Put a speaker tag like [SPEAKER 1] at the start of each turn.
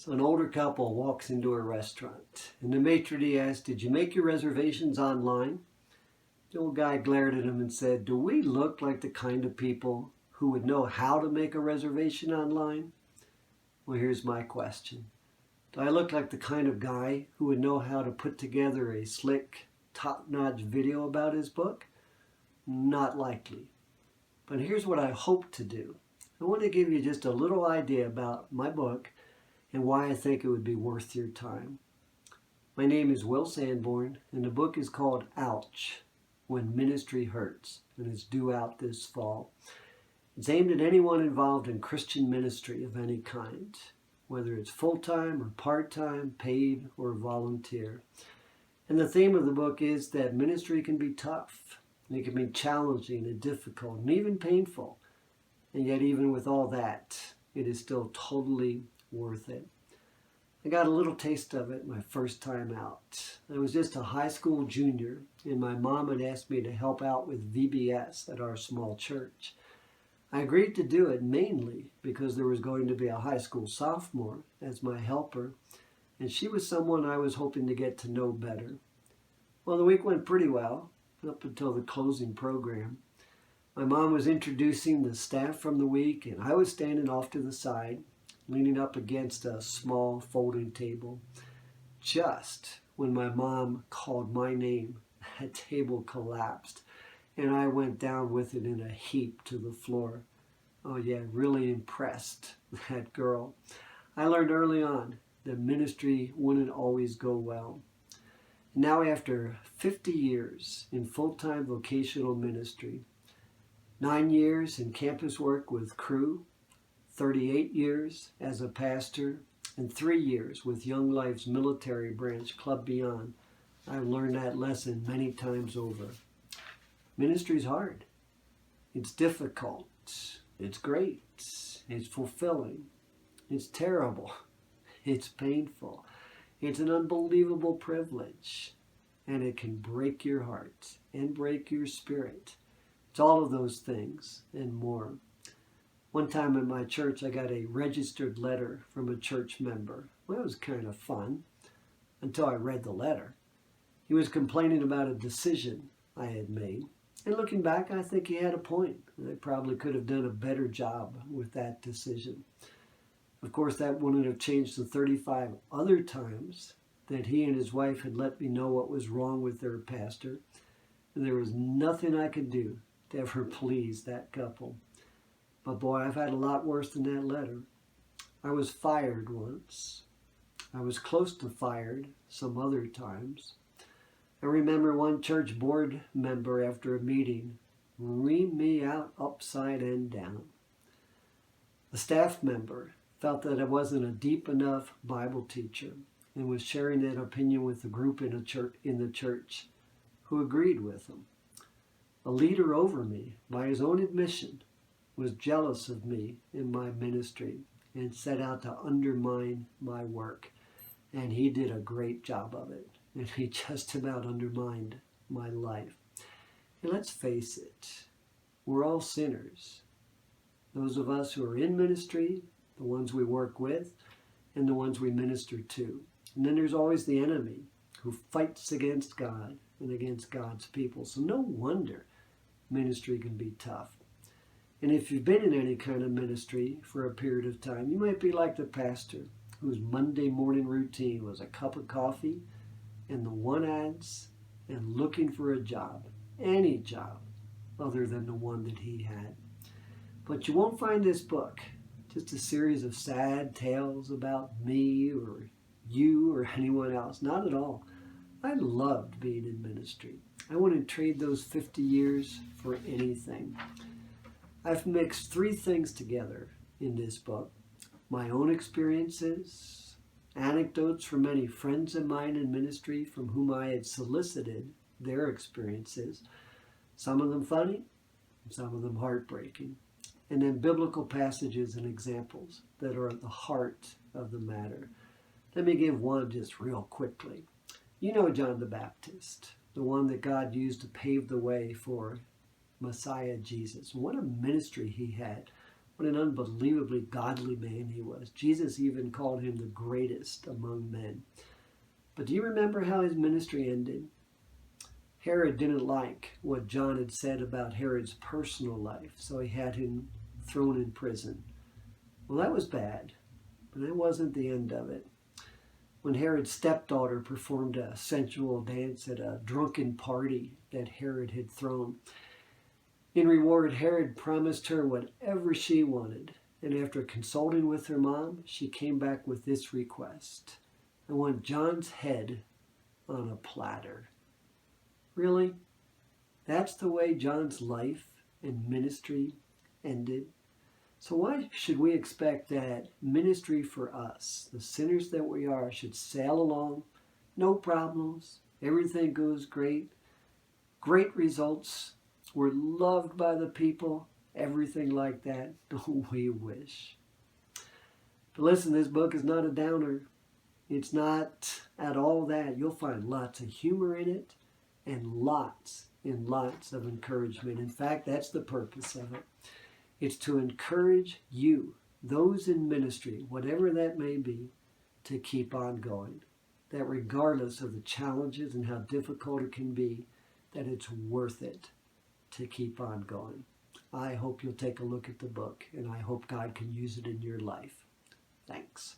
[SPEAKER 1] So an older couple walks into a restaurant, and the maitre d' asks, "Did you make your reservations online?" The old guy glared at him and said, "Do we look like the kind of people who would know how to make a reservation online?" Well, here's my question. Do I look like the kind of guy who would know how to put together a slick, top-notch video about his book? Not likely. But here's what I hope to do. I want to give you just a little idea about my book and why I think it would be worth your time. My name is Will Sanborn, and the book is called Ouch, When Ministry Hurts, and it's due out this fall. It's aimed at anyone involved in Christian ministry of any kind, whether it's full-time or part-time, paid or volunteer. And the theme of the book is that ministry can be tough. It can be challenging and difficult and even painful. And yet even with all that, it is still totally worth it. I got a little taste of it my first time out. I was just a high school junior, and my mom had asked me to help out with VBS at our small church. I agreed to do it mainly because there was going to be a high school sophomore as my helper, and she was someone I was hoping to get to know better. Well, the week went pretty well, up until the closing program. My mom was introducing the staff from the week, and I was standing off to the side, leaning up against a small folding table. Just when my mom called my name, that table collapsed, and I went down with it in a heap to the floor. Oh yeah, really impressed that girl. I learned early on that ministry wouldn't always go well. Now after 50 years in full-time vocational ministry, 9 years in campus work with Cru, 38 years as a pastor, and 3 years with Young Life's military branch, Club Beyond, I've learned that lesson many times over. Ministry's hard. It's difficult. It's great. It's fulfilling. It's terrible. It's painful. It's an unbelievable privilege. And it can break your heart and break your spirit. It's all of those things and more. One time at my church, I got a registered letter from a church member. Well, it was kind of fun until I read the letter. He was complaining about a decision I had made. And looking back, I think he had a point. I probably could have done a better job with that decision. Of course, that wouldn't have changed the 35 other times that he and his wife had let me know what was wrong with their pastor. And there was nothing I could do to ever please that couple. But boy, I've had a lot worse than that letter. I was fired once. I was close to fired some other times. I remember one church board member after a meeting reamed me out upside and down. A staff member felt that I wasn't a deep enough Bible teacher and was sharing that opinion with a group in the church who agreed with him. A leader over me, by his own admission, was jealous of me in my ministry and set out to undermine my work. And he did a great job of it. And he just about undermined my life. And let's face it, we're all sinners. Those of us who are in ministry, the ones we work with, and the ones we minister to. And then there's always the enemy who fights against God and against God's people. So no wonder ministry can be tough. And if you've been in any kind of ministry for a period of time, you might be like the pastor whose Monday morning routine was a cup of coffee and the one ads and looking for a job, any job other than the one that he had. But you won't find this book just a series of sad tales about me or you or anyone else. Not at all. I loved being in ministry. I wouldn't trade those 50 years for anything. I've mixed 3 things together in this book. My own experiences, anecdotes from many friends of mine in ministry from whom I had solicited their experiences, some of them funny, some of them heartbreaking, and then biblical passages and examples that are at the heart of the matter. Let me give one just real quickly. You know John the Baptist, the one that God used to pave the way for Messiah Jesus. What a ministry he had What an unbelievably godly man he was. Jesus even called him the greatest among men. But do you remember how his ministry ended? Herod didn't like what John had said about Herod's personal life, so he had him thrown in prison. Well, that was bad, but that wasn't the end of it. When Herod's stepdaughter performed a sensual dance at a drunken party that Herod had thrown, in reward, Herod promised her whatever she wanted, and after consulting with her mom, she came back with this request: I want John's head on a platter. Really? That's the way John's life and ministry ended? So why should we expect that ministry for us, the sinners that we are, should sail along, no problems, everything goes great, great results, we're loved by the people, everything like that? Don't we wish? But listen, this book is not a downer. It's not at all that. You'll find lots of humor in it and lots and lots of encouragement. In fact, that's the purpose of it. It's to encourage you, those in ministry, whatever that may be, to keep on going. That regardless of the challenges and how difficult it can be, that it's worth it to keep on going. I hope you'll take a look at the book, and I hope God can use it in your life. Thanks.